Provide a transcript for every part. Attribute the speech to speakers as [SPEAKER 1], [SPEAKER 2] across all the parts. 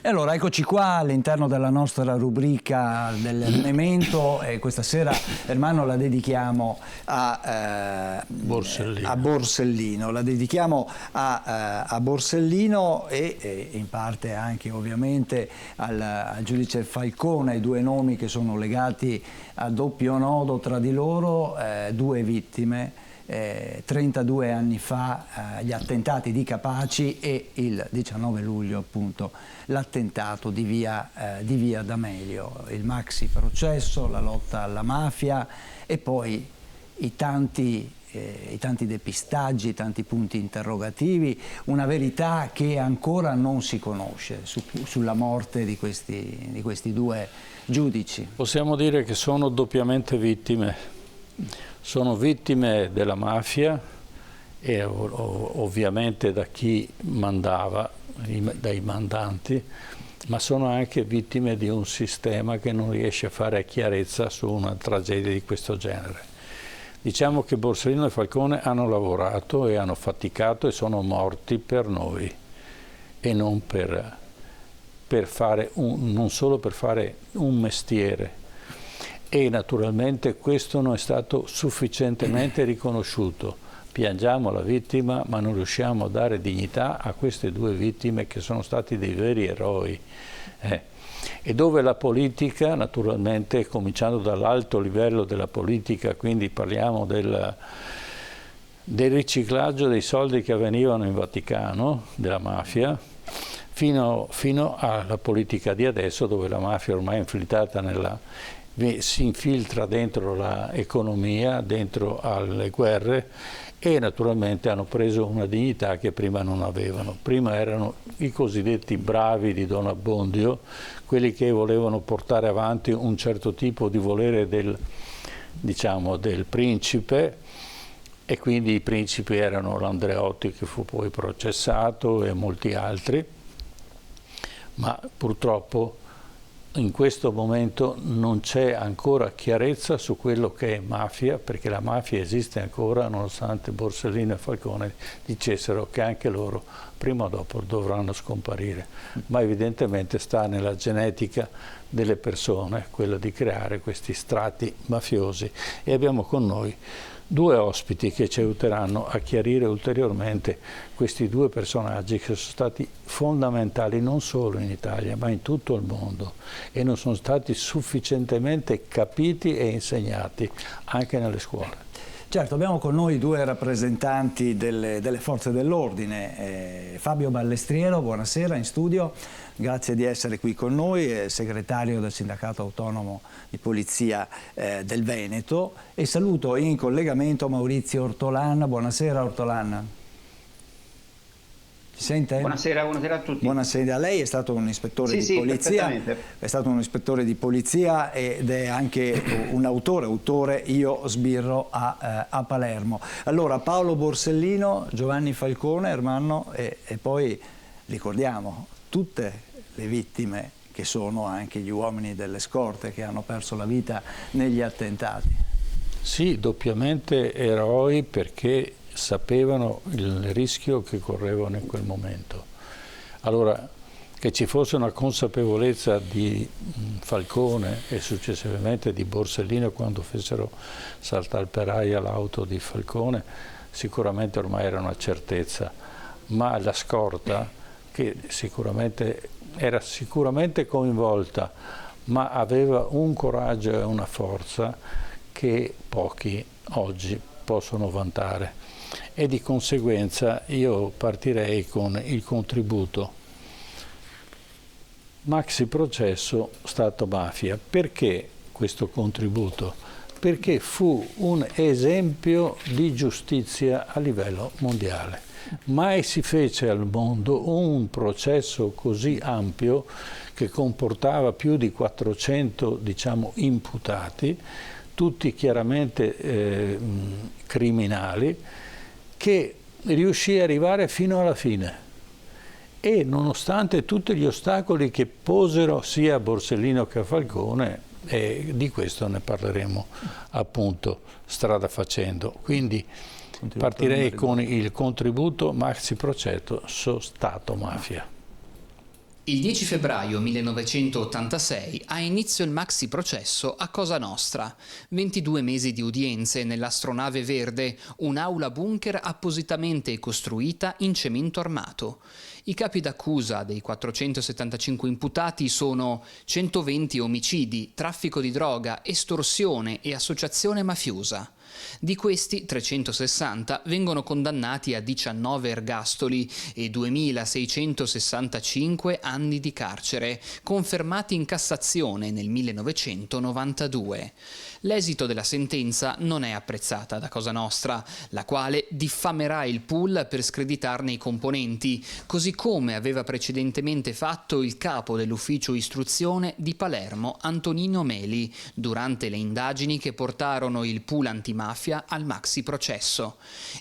[SPEAKER 1] allora eccoci qua all'interno della nostra rubrica del Memento, e questa sera, Ermanno, la dedichiamo a Borsellino. La dedichiamo a Borsellino e in parte anche ovviamente al giudice Falcone, ai due nomi che sono legati a doppio nodo tra di loro, due vittime. 32 anni fa gli attentati di Capaci e il 19 luglio appunto l'attentato di via D'Amelio, il maxi processo, la lotta alla mafia e poi i tanti depistaggi, i tanti punti interrogativi, una verità che ancora non si conosce sulla morte di questi due giudici.
[SPEAKER 2] Possiamo dire che sono doppiamente vittime. Sono vittime della mafia e ovviamente da chi mandava, dai mandanti, ma sono anche vittime di un sistema che non riesce a fare chiarezza su una tragedia di questo genere. Diciamo che Borsellino e Falcone hanno lavorato e hanno faticato e sono morti per noi e non non solo per fare un mestiere. E naturalmente questo non è stato sufficientemente riconosciuto. Piangiamo la vittima, ma non riusciamo a dare dignità a queste due vittime che sono stati dei veri eroi. E dove la politica, naturalmente, cominciando dall'alto livello della politica, quindi parliamo del riciclaggio dei soldi che avvenivano in Vaticano, della mafia, fino alla politica di adesso, dove la mafia ormai è infiltrata si infiltra dentro l'economia, dentro alle guerre, e naturalmente hanno preso una dignità che prima non avevano. Prima erano i cosiddetti bravi di Don Abbondio, quelli che volevano portare avanti un certo tipo di volere del principe, e quindi i principi erano l'Andreotti, che fu poi processato, e molti altri, ma purtroppo in questo momento non c'è ancora chiarezza su quello che è mafia, perché la mafia esiste ancora, nonostante Borsellino e Falcone dicessero che anche loro prima o dopo dovranno scomparire. Ma evidentemente sta nella genetica delle persone quella di creare questi strati mafiosi. E abbiamo con noi due ospiti che ci aiuteranno a chiarire ulteriormente questi due personaggi che sono stati fondamentali non solo in Italia ma in tutto il mondo e non sono stati sufficientemente capiti e insegnati anche nelle scuole.
[SPEAKER 1] Certo, abbiamo con noi due rappresentanti delle forze dell'ordine, Fabio Ballestriero, buonasera, in studio, grazie di essere qui con noi, è segretario del Sindacato Autonomo di Polizia del Veneto, e saluto in collegamento Maurizio Ortolan. Buonasera Ortolan. Ci sente?
[SPEAKER 3] Buonasera a tutti.
[SPEAKER 1] Buonasera, lei è stato un ispettore di polizia, è stato un ispettore di polizia ed è anche un autore Io sbirro a Palermo. Allora, Paolo Borsellino, Giovanni Falcone, Ermanno, e poi ricordiamo tutte le vittime che sono anche gli uomini delle scorte che hanno perso la vita negli attentati.
[SPEAKER 2] Sì, doppiamente eroi, perché sapevano il rischio che correvano in quel momento. Allora, che ci fosse una consapevolezza di Falcone e successivamente di Borsellino quando fecero saltare per aria l'auto di Falcone, sicuramente ormai era una certezza, ma la scorta, che era sicuramente coinvolta, ma aveva un coraggio e una forza che pochi oggi possono vantare. E di conseguenza io partirei con il contributo maxi processo Stato-mafia. Perché questo contributo? Perché fu un esempio di giustizia a livello mondiale. Mai si fece al mondo un processo così ampio che comportava più di 400, imputati, tutti chiaramente criminali, che riuscì ad arrivare fino alla fine. E nonostante tutti gli ostacoli che posero sia a Borsellino che a Falcone, e di questo ne parleremo appunto strada facendo. Quindi partirei con il contributo maxi processo Stato-mafia.
[SPEAKER 3] Il 10 febbraio 1986 ha inizio il maxi processo a Cosa Nostra. 22 mesi di udienze nell'astronave verde, un'aula bunker appositamente costruita in cemento armato. I capi d'accusa dei 475 imputati sono 120 omicidi, traffico di droga, estorsione e associazione mafiosa. Di questi 360 vengono condannati a 19 ergastoli e 2665 anni di carcere, confermati in Cassazione nel 1992. L'esito della sentenza non è apprezzata da Cosa Nostra, la quale diffamerà il pool per screditarne i componenti, così come aveva precedentemente fatto il capo dell'ufficio istruzione di Palermo, Antonino Meli, durante le indagini che portarono il pool antimafia al maxi processo.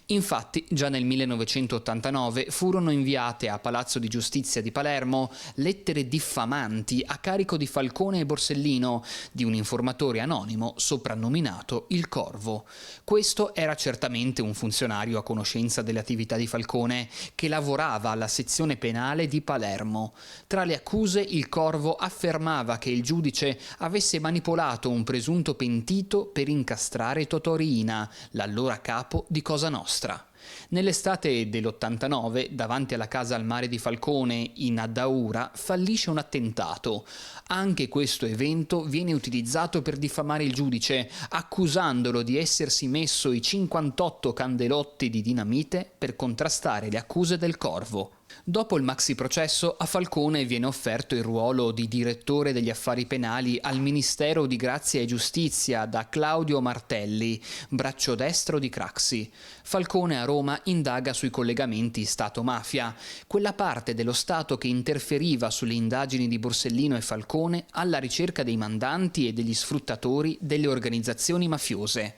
[SPEAKER 3] Infatti, già nel 1989 furono inviate a Palazzo di Giustizia di Palermo lettere diffamanti a carico di Falcone e Borsellino, di un informatore anonimo soprannominato il Corvo. Questo era certamente un funzionario a conoscenza delle attività di Falcone, che lavorava alla sezione penale di Palermo. Tra le accuse, il Corvo affermava che il giudice avesse manipolato un presunto pentito per incastrare Totò Riina, l'allora capo di Cosa Nostra. Nell'estate dell'89, davanti alla casa al mare di Falcone, in Addaura, fallisce un attentato. Anche questo evento viene utilizzato per diffamare il giudice, accusandolo di essersi messo i 58 candelotti di dinamite per contrastare le accuse del Corvo. Dopo il maxi processo, a Falcone viene offerto il ruolo di direttore degli affari penali al Ministero di Grazia e Giustizia da Claudio Martelli, braccio destro di Craxi. Falcone a Roma indaga sui collegamenti Stato-mafia, quella parte dello Stato che interferiva sulle indagini di Borsellino e Falcone alla ricerca dei mandanti e degli sfruttatori delle organizzazioni mafiose.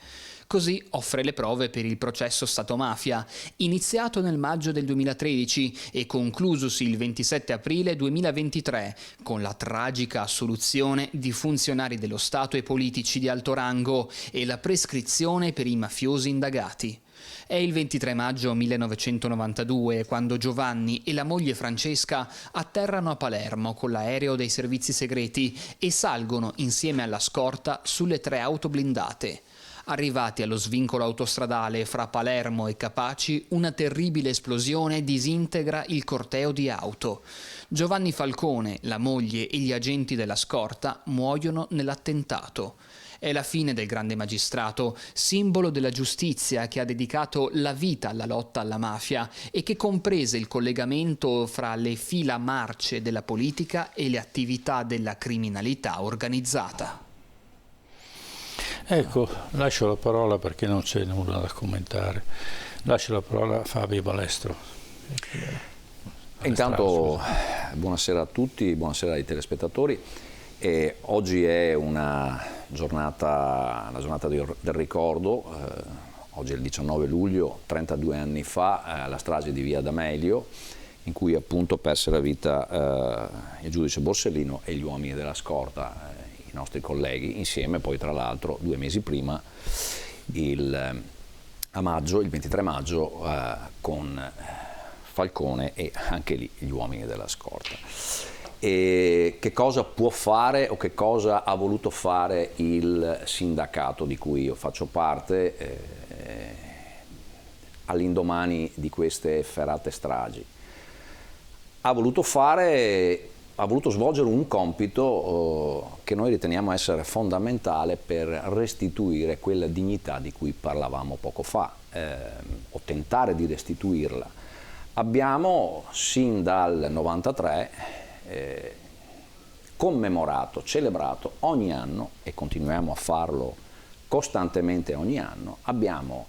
[SPEAKER 3] Così offre le prove per il processo Stato-mafia, iniziato nel maggio del 2013 e conclusosi il 27 aprile 2023, con la tragica assoluzione di funzionari dello Stato e politici di alto rango e la prescrizione per i mafiosi indagati. È il 23 maggio 1992 quando Giovanni e la moglie Francesca atterrano a Palermo con l'aereo dei servizi segreti e salgono insieme alla scorta sulle 3 auto blindate. Arrivati allo svincolo autostradale fra Palermo e Capaci, una terribile esplosione disintegra il corteo di auto. Giovanni Falcone, la moglie e gli agenti della scorta muoiono nell'attentato. È la fine del grande magistrato, simbolo della giustizia che ha dedicato la vita alla lotta alla mafia e che comprese il collegamento fra le fila marce della politica e le attività della criminalità organizzata.
[SPEAKER 2] Ecco, lascio la parola perché non c'è nulla da commentare. Lascio la parola a Fabio Balestro.
[SPEAKER 4] Intanto buonasera a tutti, buonasera ai telespettatori. Oggi è una giornata del ricordo. Oggi è il 19 luglio, 32 anni fa, la strage di Via D'Amelio, in cui appunto perse la vita il giudice Borsellino e gli uomini della scorta, i nostri colleghi, insieme poi tra l'altro 2 mesi prima, il 23 maggio, con Falcone e anche lì gli uomini della scorta. E che cosa può fare o che cosa ha voluto fare il sindacato di cui io faccio parte all'indomani di queste efferate stragi? Ha voluto svolgere un compito che noi riteniamo essere fondamentale per restituire quella dignità di cui parlavamo poco fa, o tentare di restituirla. Abbiamo sin dal 93 commemorato, celebrato ogni anno, e continuiamo a farlo costantemente ogni anno, abbiamo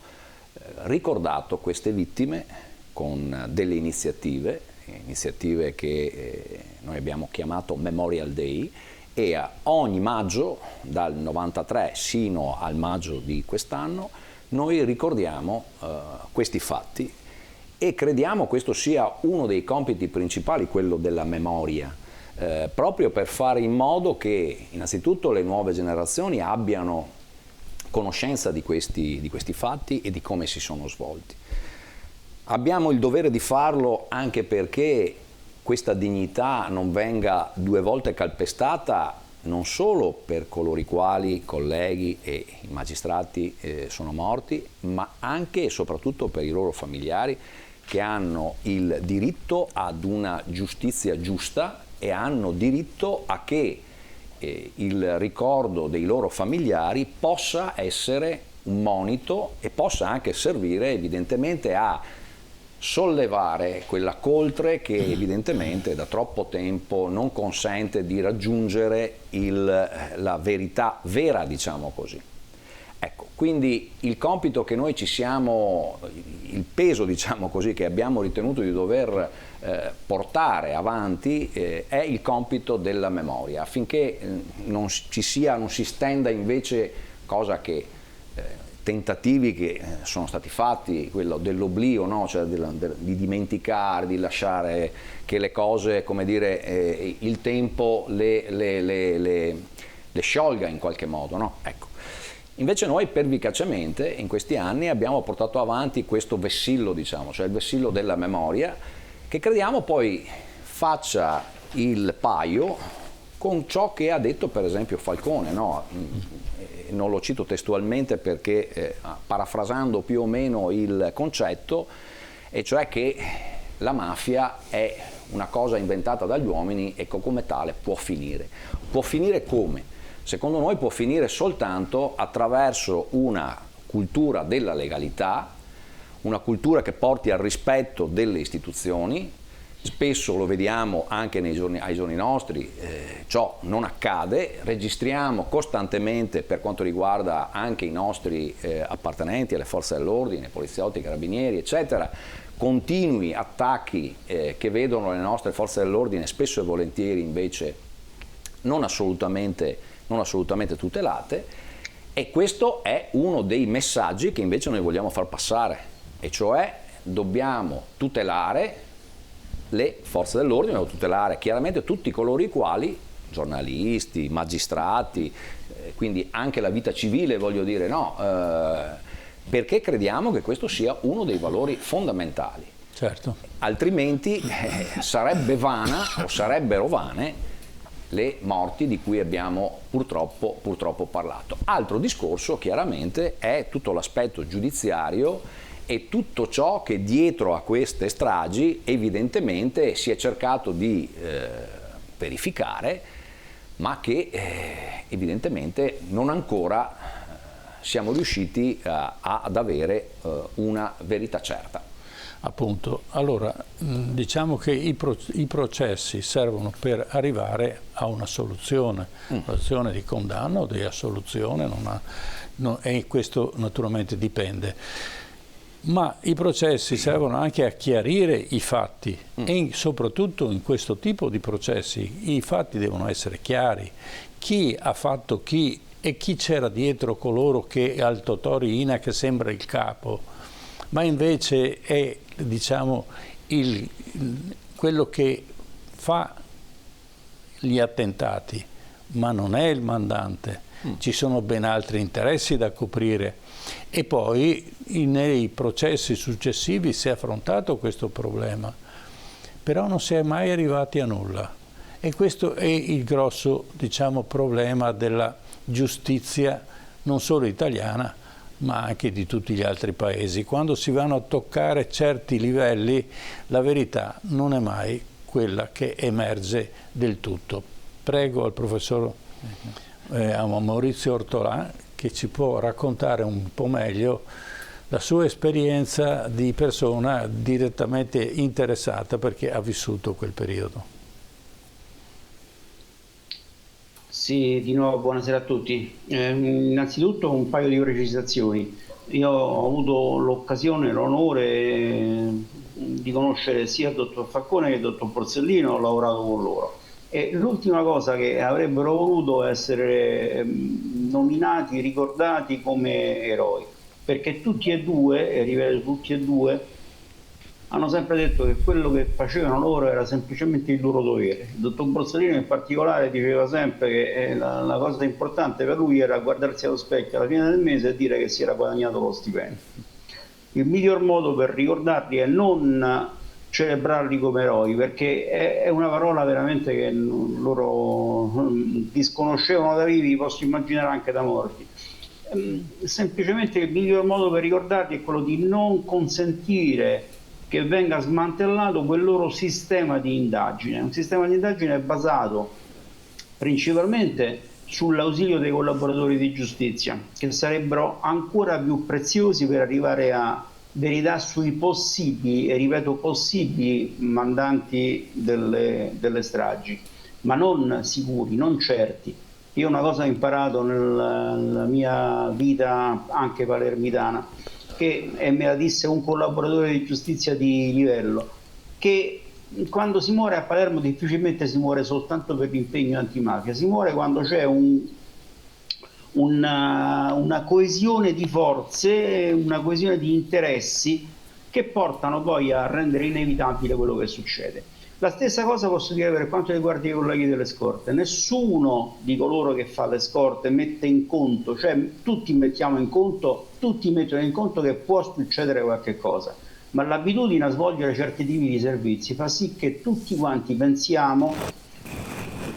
[SPEAKER 4] ricordato queste vittime con delle iniziative che noi abbiamo chiamato Memorial Day, e a ogni maggio, dal 93 sino al maggio di quest'anno, noi ricordiamo questi fatti e crediamo questo sia uno dei compiti principali, quello della memoria, proprio per fare in modo che innanzitutto le nuove generazioni abbiano conoscenza di questi fatti e di come si sono svolti. Abbiamo il dovere di farlo anche perché questa dignità non venga 2 volte calpestata, non solo per coloro i quali, colleghi e i magistrati sono morti, ma anche e soprattutto per i loro familiari, che hanno il diritto ad una giustizia giusta e hanno diritto a che il ricordo dei loro familiari possa essere un monito e possa anche servire evidentemente a sollevare quella coltre che evidentemente da troppo tempo non consente di raggiungere la verità vera, diciamo così. Ecco, quindi il compito che noi il peso, diciamo così, che abbiamo ritenuto di dover portare avanti è il compito della memoria, affinché non si stenda invece, cosa che tentativi che sono stati fatti, quello dell'oblio, no? Cioè di dimenticare, di lasciare che le cose, come dire, il tempo le sciolga in qualche modo, no? Ecco. Invece noi pervicacemente in questi anni abbiamo portato avanti questo vessillo, diciamo, cioè il vessillo della memoria, che crediamo poi faccia il paio con ciò che ha detto per esempio Falcone, no? Non lo cito testualmente perché parafrasando più o meno il concetto, e cioè che la mafia è una cosa inventata dagli uomini e come tale può finire. Può finire come? Secondo noi può finire soltanto attraverso una cultura della legalità, una cultura che porti al rispetto delle istituzioni. Spesso lo vediamo anche ai giorni nostri, ciò non accade, registriamo costantemente, per quanto riguarda anche i nostri appartenenti alle forze dell'ordine, poliziotti, carabinieri, eccetera, continui attacchi che vedono le nostre forze dell'ordine spesso e volentieri invece non assolutamente tutelate, e questo è uno dei messaggi che invece noi vogliamo far passare, e cioè dobbiamo tutelare le forze dell'ordine, o tutelare chiaramente tutti coloro i quali, giornalisti, magistrati, quindi anche la vita civile, voglio dire, no, perché crediamo che questo sia uno dei valori fondamentali.
[SPEAKER 2] Certo.
[SPEAKER 4] Altrimenti sarebbe vana o sarebbero vane le morti di cui abbiamo purtroppo parlato. Altro discorso chiaramente è tutto l'aspetto giudiziario e tutto ciò che dietro a queste stragi evidentemente si è cercato di verificare, ma che evidentemente non ancora siamo riusciti ad avere una verità certa.
[SPEAKER 2] Appunto, allora diciamo che i processi servono per arrivare a una soluzione, soluzione di condanna o di assoluzione, e questo naturalmente dipende. Ma i processi servono anche a chiarire i fatti e soprattutto in questo tipo di processi i fatti devono essere chiari. Chi ha fatto chi e chi c'era dietro coloro che al Totò Riina che sembra il capo, ma invece è, diciamo, quello che fa gli attentati, ma non è il mandante. Ci sono ben altri interessi da coprire. E poi nei processi successivi si è affrontato questo problema, però non si è mai arrivati a nulla. E questo è il grosso, diciamo, problema della giustizia, non solo italiana, ma anche di tutti gli altri paesi. Quando si vanno a toccare certi livelli, la verità non è mai quella che emerge del tutto. Prego al professor Maurizio Ortolà, che ci può raccontare un po' meglio la sua esperienza di persona direttamente interessata, perché ha vissuto quel periodo.
[SPEAKER 5] Sì, di nuovo buonasera a tutti. Innanzitutto un paio di precisazioni. Io ho avuto l'occasione e l'onore di conoscere sia il dottor Falcone che il dottor Borsellino, ho lavorato con loro. E l'ultima cosa che avrebbero voluto essere nominati, ricordati come eroi, perché tutti e due, e ripeto tutti e due, hanno sempre detto che quello che facevano loro era semplicemente il loro dovere. Il dottor Borsellino in particolare diceva sempre che la cosa importante per lui era guardarsi allo specchio alla fine del mese e dire che si era guadagnato lo stipendio. Il miglior modo per ricordarli è non celebrarli come eroi, perché è una parola veramente che loro disconoscevano da vivi, posso immaginare anche da morti. Semplicemente il miglior modo per ricordarli è quello di non consentire che venga smantellato quel loro sistema di indagine. Un sistema di indagine basato principalmente sull'ausilio dei collaboratori di giustizia, che sarebbero ancora più preziosi per arrivare a verità sui possibili, e ripeto possibili, mandanti delle stragi, ma non sicuri, non certi. Io una cosa ho imparato nella mia vita anche palermitana, che me la disse un collaboratore di giustizia di livello, che quando si muore a Palermo difficilmente si muore soltanto per l'impegno antimafia, si muore quando c'è una coesione di forze, una coesione di interessi che portano poi a rendere inevitabile quello che succede. La stessa cosa posso dire per quanto riguarda i colleghi delle scorte. Nessuno di coloro che fa le scorte mette in conto, cioè tutti mettiamo in conto, tutti mettono in conto che può succedere qualche cosa, ma l'abitudine a svolgere certi tipi di servizi fa sì che tutti quanti pensiamo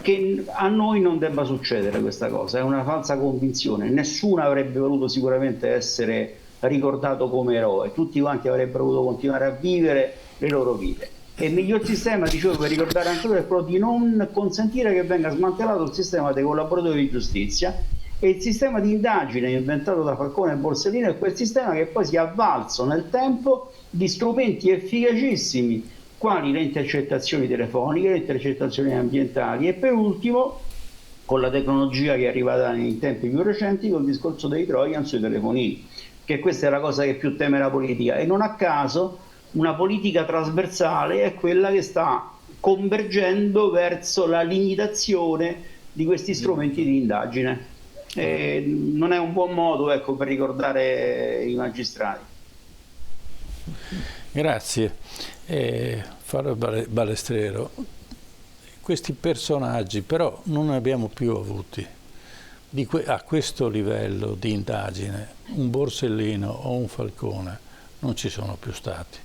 [SPEAKER 5] che a noi non debba succedere questa cosa. È una falsa convinzione. Nessuno avrebbe voluto sicuramente essere ricordato come eroe, tutti quanti avrebbero voluto continuare a vivere le loro vite. E il miglior sistema, dicevo, per ricordare anche loro è quello di non consentire che venga smantellato il sistema dei collaboratori di giustizia, e il sistema di indagine inventato da Falcone e Borsellino è quel sistema che poi si è avvalso nel tempo di strumenti efficacissimi quali le intercettazioni telefoniche, le intercettazioni ambientali, e per ultimo con la tecnologia che è arrivata in tempi più recenti col discorso dei Trojan sui telefonini, che questa è la cosa che più teme la politica, e non a caso una politica trasversale è quella che sta convergendo verso la limitazione di questi strumenti di indagine. Non è un buon modo, ecco, per ricordare i magistrati.
[SPEAKER 2] Grazie. Faro Balestrero, questi personaggi però non ne abbiamo più avuti a questo livello di indagine. Un Borsellino o un Falcone non ci sono più stati.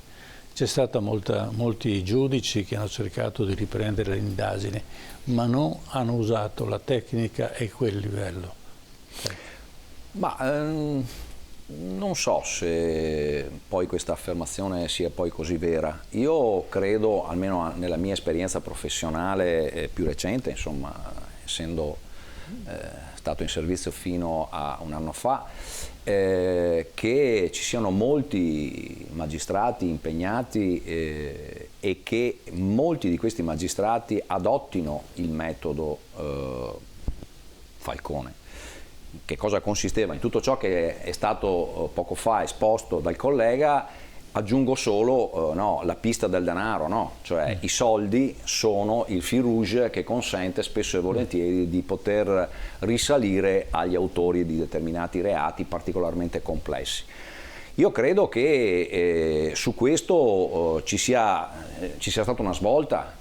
[SPEAKER 2] C'è stata molti giudici che hanno cercato di riprendere le indagini, ma non hanno usato la tecnica e quel livello.
[SPEAKER 4] Ma non so se poi questa affermazione sia poi così vera. Io credo, almeno nella mia esperienza professionale più recente, insomma, essendo stato in servizio fino a un anno fa, che ci siano molti magistrati impegnati e che molti di questi magistrati adottino il metodo Falcone. Che cosa consisteva? In tutto ciò che è stato poco fa esposto dal collega, aggiungo solo la pista del denaro, no? Cioè i soldi sono il fil rouge che consente spesso e volentieri di poter risalire agli autori di determinati reati particolarmente complessi. Io credo che su questo ci sia stata una svolta.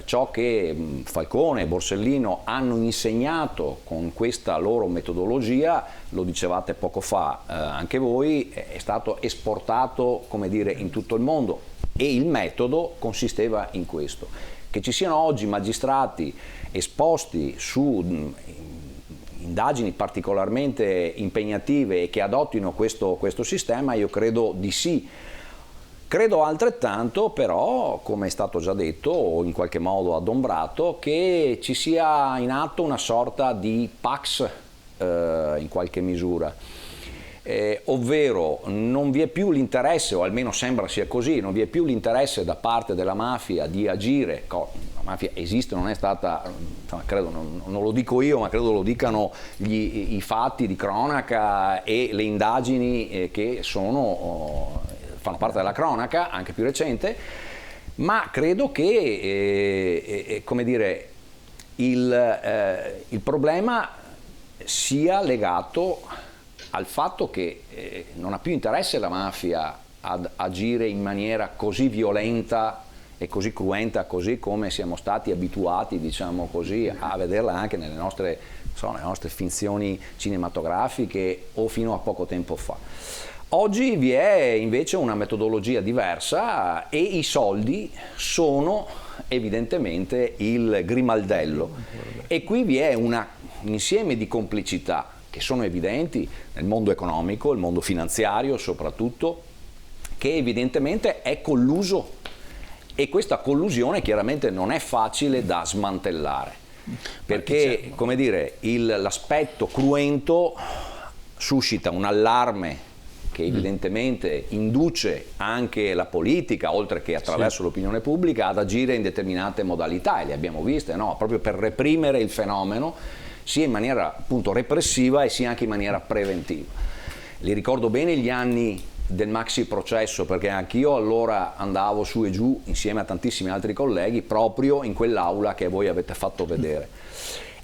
[SPEAKER 4] Ciò che Falcone e Borsellino hanno insegnato con questa loro metodologia, lo dicevate poco fa anche voi, è stato esportato, come dire, in tutto il mondo, e il metodo consisteva in questo. Che ci siano oggi magistrati esposti su indagini particolarmente impegnative e che adottino questo sistema, io credo di sì. Credo altrettanto però, come è stato già detto o in qualche modo adombrato, che ci sia in atto una sorta di pax in qualche misura, ovvero non vi è più l'interesse, o almeno sembra sia così, non vi è più l'interesse da parte della mafia di agire. La mafia esiste, non è stata, credo, non lo dico io, ma credo lo dicano i fatti di cronaca e le indagini che fanno parte della cronaca, anche più recente, ma credo che come dire, il problema sia legato al fatto che non ha più interesse la mafia ad agire in maniera così violenta e così cruenta, così come siamo stati abituati, diciamo così, a vederla anche nelle nostre finzioni cinematografiche o fino a poco tempo fa. Oggi vi è invece una metodologia diversa e i soldi sono evidentemente il grimaldello, e qui vi è un insieme di complicità che sono evidenti nel mondo economico, il mondo finanziario soprattutto, che evidentemente è colluso, e questa collusione chiaramente non è facile da smantellare, perché, come dire, l'aspetto cruento suscita un allarme che evidentemente induce anche la politica, oltre che attraverso l'opinione pubblica, ad agire in determinate modalità, e le abbiamo viste, no? Proprio per reprimere il fenomeno, sia in maniera appunto repressiva e sia anche in maniera preventiva. Li ricordo bene gli anni del maxi processo, perché anch'io allora andavo su e giù insieme a tantissimi altri colleghi proprio in quell'aula che voi avete fatto vedere.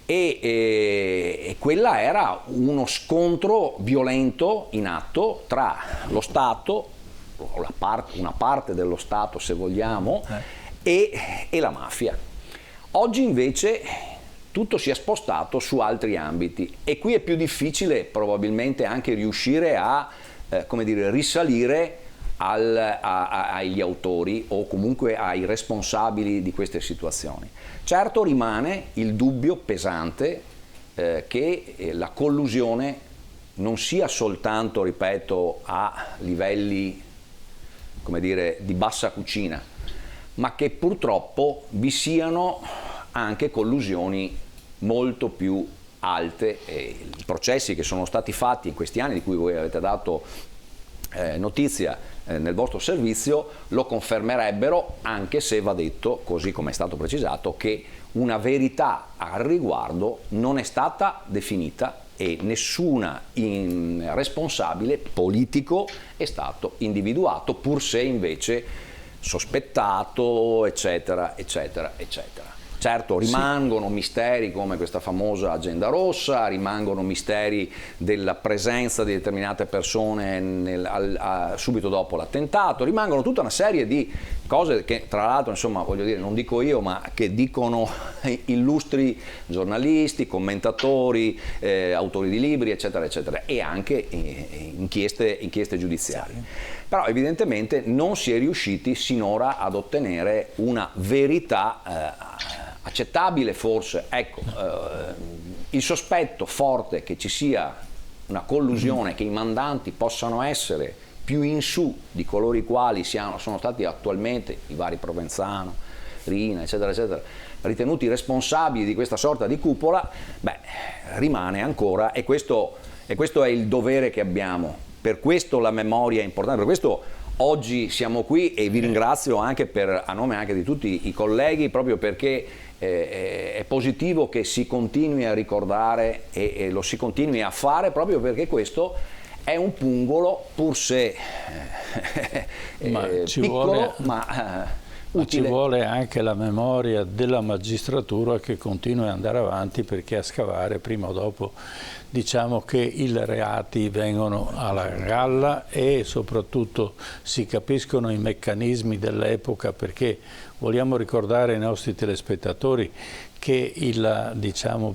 [SPEAKER 4] E quella era uno scontro violento in atto tra lo Stato, o una parte dello Stato se vogliamo, e la mafia. Oggi invece tutto si è spostato su altri ambiti, e qui è più difficile probabilmente anche riuscire a come dire, risalire agli autori o comunque ai responsabili di queste situazioni. Certo rimane il dubbio pesante che la collusione non sia soltanto, ripeto, a livelli, come dire, di bassa cucina, ma che purtroppo vi siano anche collusioni molto più alte. I processi che sono stati fatti in questi anni, di cui voi avete dato notizia nel vostro servizio, lo confermerebbero, anche se va detto, così come è stato precisato, che una verità al riguardo non è stata definita e nessuna responsabile politico è stato individuato, pur se invece sospettato, eccetera, eccetera, eccetera. Certo, rimangono misteri come questa famosa agenda rossa, rimangono misteri della presenza di determinate persone subito dopo l'attentato, rimangono tutta una serie di cose che, tra l'altro, insomma, voglio dire, non dico io, ma che dicono illustri giornalisti, commentatori, autori di libri, eccetera, eccetera, e anche inchieste giudiziarie. Però evidentemente non si è riusciti sinora ad ottenere una verità accettabile, forse. Ecco, il sospetto forte che ci sia una collusione, che i mandanti possano essere più in su di coloro i quali sono stati attualmente, i vari Provenzano, Riina, eccetera, eccetera, ritenuti responsabili di questa sorta di cupola, rimane ancora, e questo è il dovere che abbiamo. Per questo la memoria è importante, per questo oggi siamo qui, e vi ringrazio anche a nome anche di tutti i colleghi, proprio perché è positivo che si continui a ricordare e lo si continui a fare, proprio perché questo è un pungolo, pur se piccolo, ma utile.
[SPEAKER 2] Ci vuole anche la memoria della magistratura che continui ad andare avanti, perché a scavare prima o dopo, diciamo che i reati vengono alla galla e soprattutto si capiscono i meccanismi dell'epoca, perché vogliamo ricordare ai nostri telespettatori che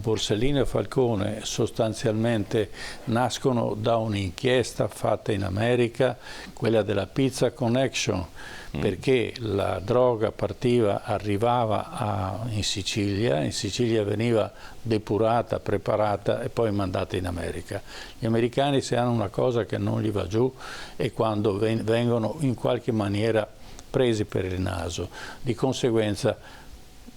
[SPEAKER 2] Borsellino e Falcone sostanzialmente nascono da un'inchiesta fatta in America, quella della Pizza Connection, perché la droga arrivava in Sicilia veniva depurata, preparata e poi mandata in America. Gli americani, se hanno una cosa che non gli va giù, è quando vengono in qualche maniera presi per il naso. Di conseguenza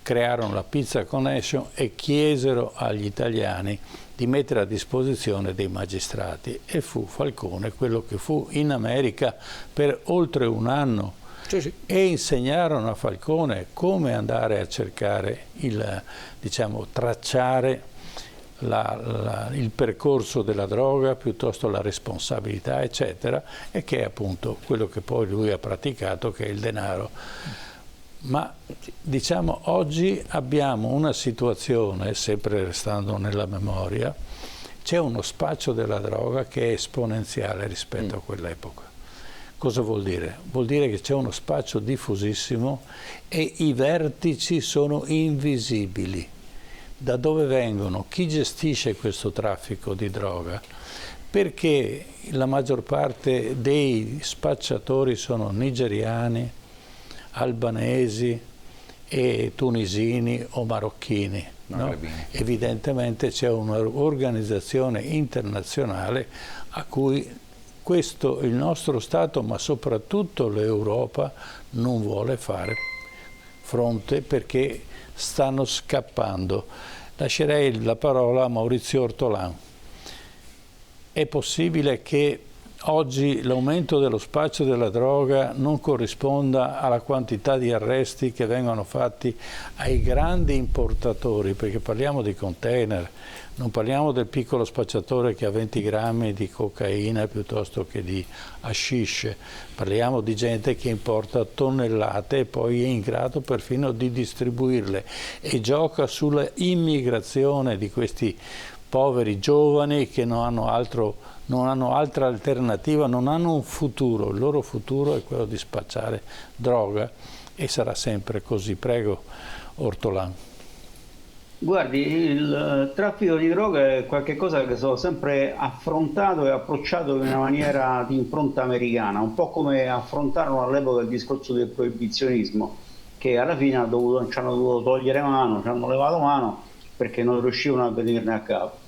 [SPEAKER 2] crearono la Pizza Connection e chiesero agli italiani di mettere a disposizione dei magistrati, e fu Falcone quello che fu in America per oltre un anno. E insegnarono a Falcone come andare a cercare tracciare il percorso della droga, piuttosto la responsabilità, eccetera, e che è appunto quello che poi lui ha praticato, che è il denaro. Ma oggi abbiamo una situazione, sempre restando nella memoria, c'è uno spaccio della droga che è esponenziale rispetto a quell'epoca. Cosa vuol dire? Vuol dire che c'è uno spaccio diffusissimo e i vertici sono invisibili. Da dove vengono? Chi gestisce questo traffico di droga? Perché la maggior parte dei spacciatori sono nigeriani, albanesi e tunisini o marocchini. No? Evidentemente c'è un'organizzazione internazionale a cui il nostro Stato, ma soprattutto l'Europa, non vuole fare fronte perché stanno scappando. Lascerei la parola a Maurizio Ortolan. È possibile che oggi l'aumento dello spaccio della droga non corrisponda alla quantità di arresti che vengono fatti ai grandi importatori, perché parliamo di container, non parliamo del piccolo spacciatore che ha 20 grammi di cocaina piuttosto che di hashish, parliamo di gente che importa tonnellate e poi è in grado perfino di distribuirle e gioca sulla immigrazione di questi poveri giovani che non hanno altra alternativa, non hanno un futuro, il loro futuro è quello di spacciare droga e sarà sempre così. Prego, Ortolan.
[SPEAKER 5] Guardi, il traffico di droga è qualcosa che ho sempre affrontato e approcciato in una maniera di impronta americana, un po' come affrontarono all'epoca il discorso del proibizionismo, che alla fine ci hanno dovuto togliere mano, ci hanno levato mano perché non riuscivano a venirne a capo.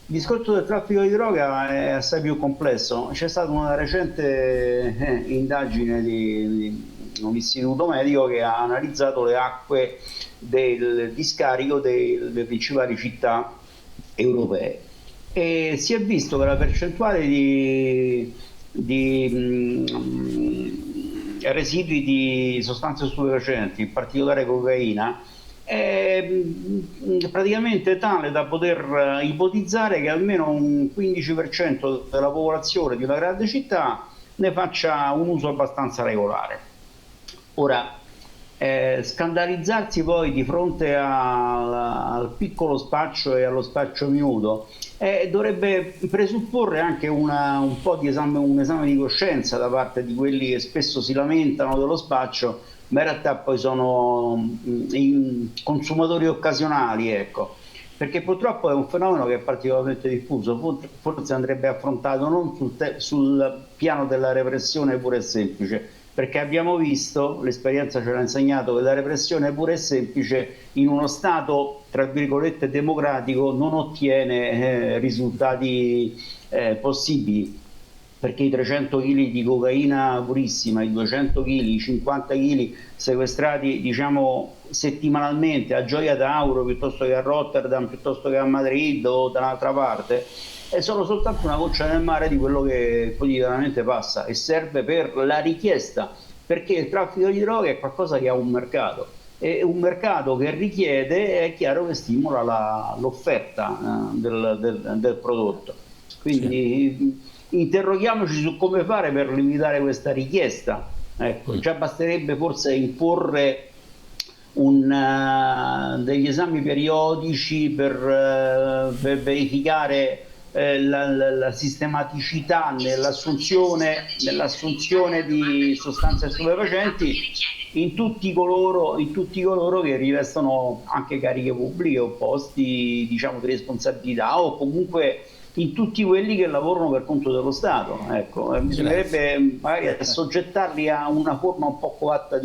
[SPEAKER 5] Il discorso del traffico di droga è assai più complesso. C'è stata una recente indagine di un istituto medico che ha analizzato le acque del discarico delle principali città europee e si è visto che la percentuale di residui di sostanze stupefacenti, in particolare cocaina, è praticamente tale da poter ipotizzare che almeno un 15% della popolazione di una grande città ne faccia un uso abbastanza regolare. Ora, scandalizzarsi poi di fronte al piccolo spaccio e allo spaccio minuto dovrebbe presupporre anche un po' di un esame di coscienza da parte di quelli che spesso si lamentano dello spaccio, ma in realtà poi sono consumatori occasionali, ecco. Perché purtroppo è un fenomeno che è particolarmente diffuso, forse andrebbe affrontato non sul piano della repressione pura e semplice, perché abbiamo visto, l'esperienza ce l'ha insegnato, che la repressione pura e semplice in uno Stato, tra virgolette, democratico non ottiene risultati possibili, perché i 300 kg di cocaina purissima, i 200 kg, i 50 kg sequestrati, diciamo, settimanalmente a Gioia Tauro piuttosto che a Rotterdam, piuttosto che a Madrid o da un'altra parte, sono soltanto una goccia nel mare di quello che quotidianamente passa e serve per la richiesta, perché il traffico di droga è qualcosa che ha un mercato e un mercato che richiede, è chiaro che stimola l'offerta del prodotto. Quindi interroghiamoci su come fare per limitare questa richiesta. Ecco, già basterebbe forse imporre degli esami periodici per verificare la sistematicità nell'assunzione di sostanze stupefacenti in tutti coloro che rivestono anche cariche pubbliche o posti, diciamo, di responsabilità, o comunque in tutti quelli che lavorano per conto dello Stato. Ecco, bisognerebbe magari assoggettarli a una forma un po' coatta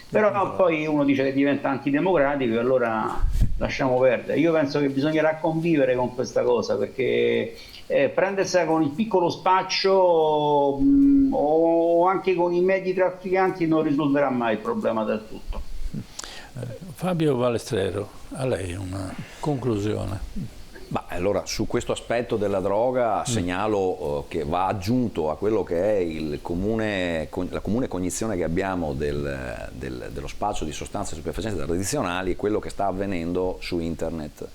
[SPEAKER 5] però poi uno dice che diventa antidemocratico e allora lasciamo perdere. Io penso che bisognerà convivere con questa cosa, perché prendersela con il piccolo spaccio o anche con i medi trafficanti non risolverà mai il problema del tutto.
[SPEAKER 2] Fabio Balestrero, a lei una conclusione.
[SPEAKER 4] Allora, su questo aspetto della droga segnalo che va aggiunto a quello che è la comune cognizione che abbiamo dello spaccio di sostanze stupefacenti tradizionali, quello che sta avvenendo su internet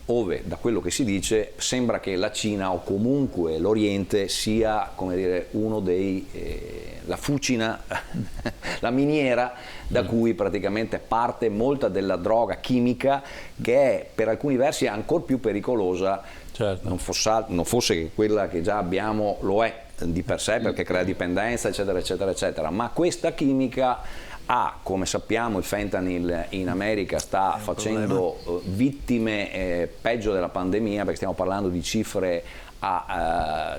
[SPEAKER 4] ove, da quello che si dice, sembra che la Cina o comunque l'Oriente sia, come dire, uno la fucina, la miniera da cui praticamente parte molta della droga chimica, che è per alcuni versi ancora più pericolosa, certo, non fosse che quella che già abbiamo lo è di per sé, perché crea dipendenza, eccetera eccetera eccetera, ma questa chimica come sappiamo il fentanyl in America sta facendo vittime peggio della pandemia, perché stiamo parlando di cifre a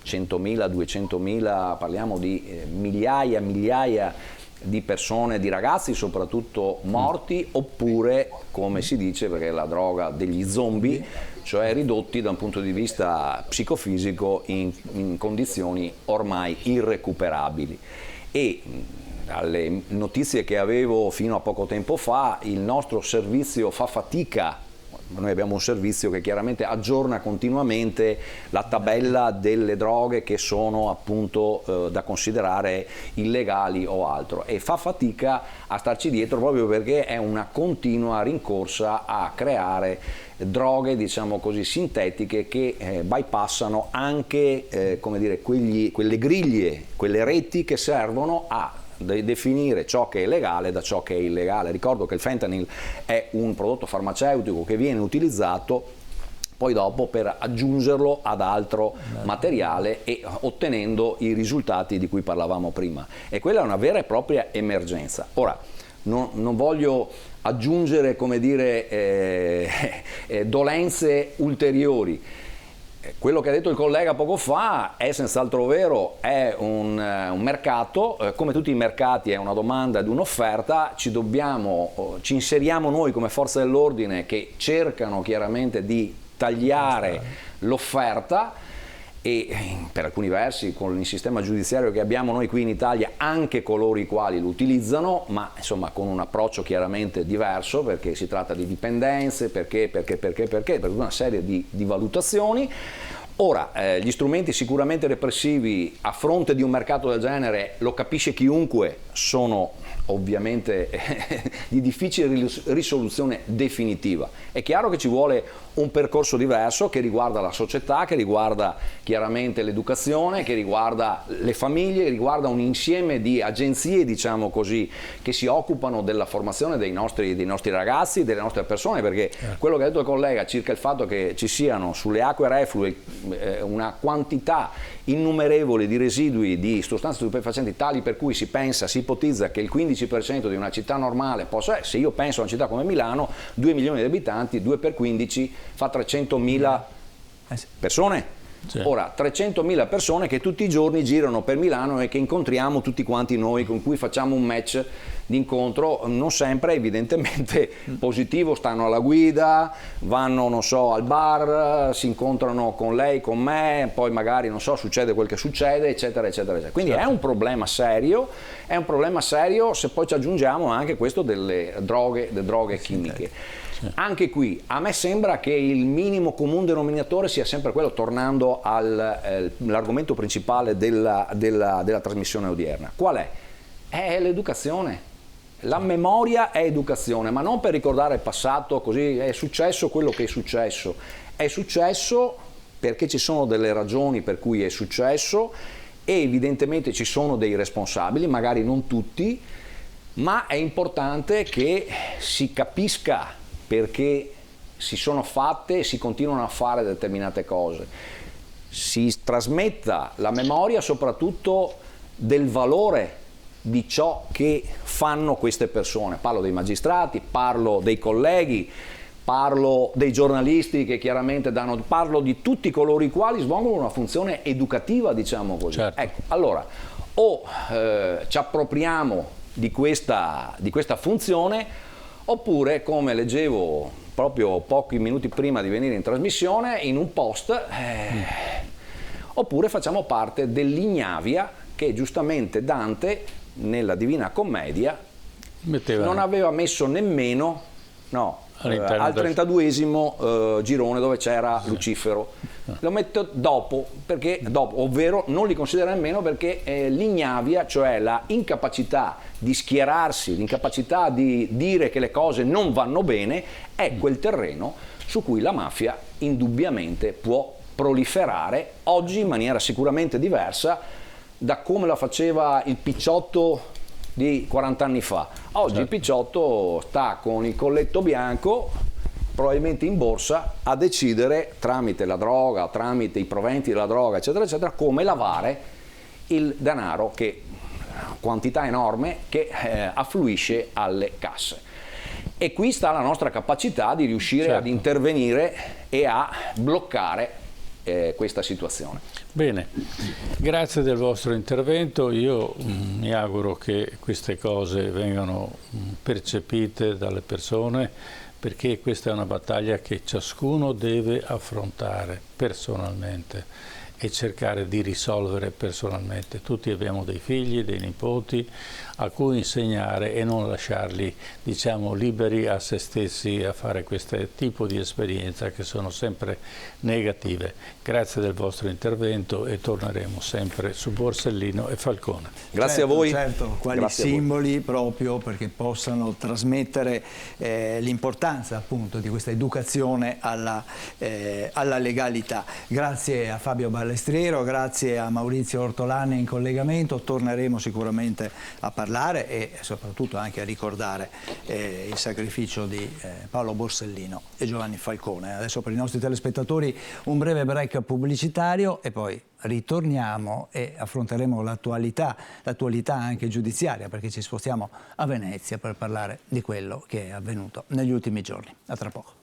[SPEAKER 4] 100.000, 200.000, parliamo di migliaia di persone, di ragazzi soprattutto morti, oppure, come si dice, perché è la droga degli zombie, cioè ridotti da un punto di vista psicofisico in condizioni ormai irrecuperabili. E dalle notizie che avevo fino a poco tempo fa, il nostro servizio fa fatica. Noi abbiamo un servizio che chiaramente aggiorna continuamente la tabella delle droghe che sono appunto da considerare illegali o altro, e fa fatica a starci dietro proprio perché è una continua rincorsa a creare droghe, diciamo così, sintetiche che bypassano anche come dire, quelle griglie, quelle reti che servono a definire ciò che è legale da ciò che è illegale. Ricordo che il fentanyl è un prodotto farmaceutico che viene utilizzato poi dopo per aggiungerlo ad altro materiale e ottenendo i risultati di cui parlavamo prima, e quella è una vera e propria emergenza. Ora non voglio aggiungere, come dire, dolenze ulteriori. Quello che ha detto il collega poco fa è senz'altro vero, è un mercato, come tutti i mercati è una domanda ed un'offerta, ci inseriamo noi come forze dell'ordine che cercano chiaramente di tagliare l'offerta, e per alcuni versi con il sistema giudiziario che abbiamo noi qui in Italia anche coloro i quali lo utilizzano, ma insomma con un approccio chiaramente diverso, perché si tratta di dipendenze, perché per una serie di valutazioni. Ora, gli strumenti sicuramente repressivi a fronte di un mercato del genere, lo capisce chiunque, sono ovviamente di difficile risoluzione definitiva. È chiaro che ci vuole un percorso diverso che riguarda la società, che riguarda chiaramente l'educazione, che riguarda le famiglie, che riguarda un insieme di agenzie, diciamo così, che si occupano della formazione dei nostri ragazzi, delle nostre persone, perché quello che ha detto il collega circa il fatto che ci siano sulle acque reflue una quantità innumerevole di residui di sostanze stupefacenti tali per cui si ipotizza che il 15% di una città normale possa, se io penso a una città come Milano, 2 milioni di abitanti, 2 per 15 fa 300.000 persone. Sì. Ora, 300.000 persone che tutti i giorni girano per Milano e che incontriamo tutti quanti noi, con cui facciamo un match di incontro, non sempre evidentemente positivo, stanno alla guida, vanno, non so, al bar, si incontrano con lei, con me, poi magari, non so, succede quel che succede, eccetera, eccetera, eccetera. Quindi certo, è un problema serio se poi ci aggiungiamo anche questo delle droghe chimiche. Anche qui a me sembra che il minimo comune denominatore sia sempre quello, tornando all'argomento principale della trasmissione odierna. Qual è? È l'educazione. La memoria è educazione, ma non per ricordare il passato, così è successo quello che è successo perché ci sono delle ragioni per cui è successo e evidentemente ci sono dei responsabili, magari non tutti, ma è importante che si capisca perché si sono fatte e si continuano a fare determinate cose. Si trasmetta la memoria soprattutto del valore di ciò che fanno queste persone. Parlo dei magistrati, parlo dei colleghi, parlo dei giornalisti che chiaramente parlo di tutti coloro i quali svolgono una funzione educativa, diciamo così. Certo. Ecco, allora, o ci appropriamo di questa funzione, oppure, come leggevo proprio pochi minuti prima di venire in trasmissione, in un post, oppure facciamo parte dell'ignavia che giustamente Dante, nella Divina Commedia, non aveva messo nemmeno al 32esimo girone dove c'era Lucifero. Lo metto dopo, ovvero non li considera nemmeno perché l'ignavia, cioè la incapacità di schierarsi, l'incapacità di dire che le cose non vanno bene, è quel terreno su cui la mafia indubbiamente può proliferare, oggi in maniera sicuramente diversa da come la faceva il picciotto di 40 anni fa. Oggi certo, il picciotto sta con il colletto bianco, probabilmente in borsa, a decidere tramite la droga, tramite i proventi della droga, eccetera, eccetera, come lavare il denaro che quantità enorme che affluisce alle casse. E qui sta la nostra capacità di riuscire ad intervenire e a bloccare questa situazione.
[SPEAKER 2] Bene, grazie del vostro intervento. Io mi auguro che queste cose vengano percepite dalle persone, perché questa è una battaglia che ciascuno deve affrontare personalmente e cercare di risolvere personalmente. Tutti abbiamo dei figli, dei nipoti a cui insegnare e non lasciarli, diciamo, liberi a se stessi a fare questo tipo di esperienza che sono sempre negative. Grazie del vostro intervento e torneremo sempre su Borsellino e Falcone.
[SPEAKER 4] Grazie a voi.
[SPEAKER 1] Certo, quali simboli proprio perché possano trasmettere l'importanza appunto di questa educazione alla legalità. Grazie a Fabio Ballestriero, grazie a Maurizio Ortolani in collegamento, torneremo sicuramente a parlare e soprattutto anche a ricordare il sacrificio di Paolo Borsellino e Giovanni Falcone. Adesso per i nostri telespettatori un breve break pubblicitario e poi ritorniamo e affronteremo l'attualità anche giudiziaria, perché ci spostiamo a Venezia per parlare di quello che è avvenuto negli ultimi giorni. A tra poco.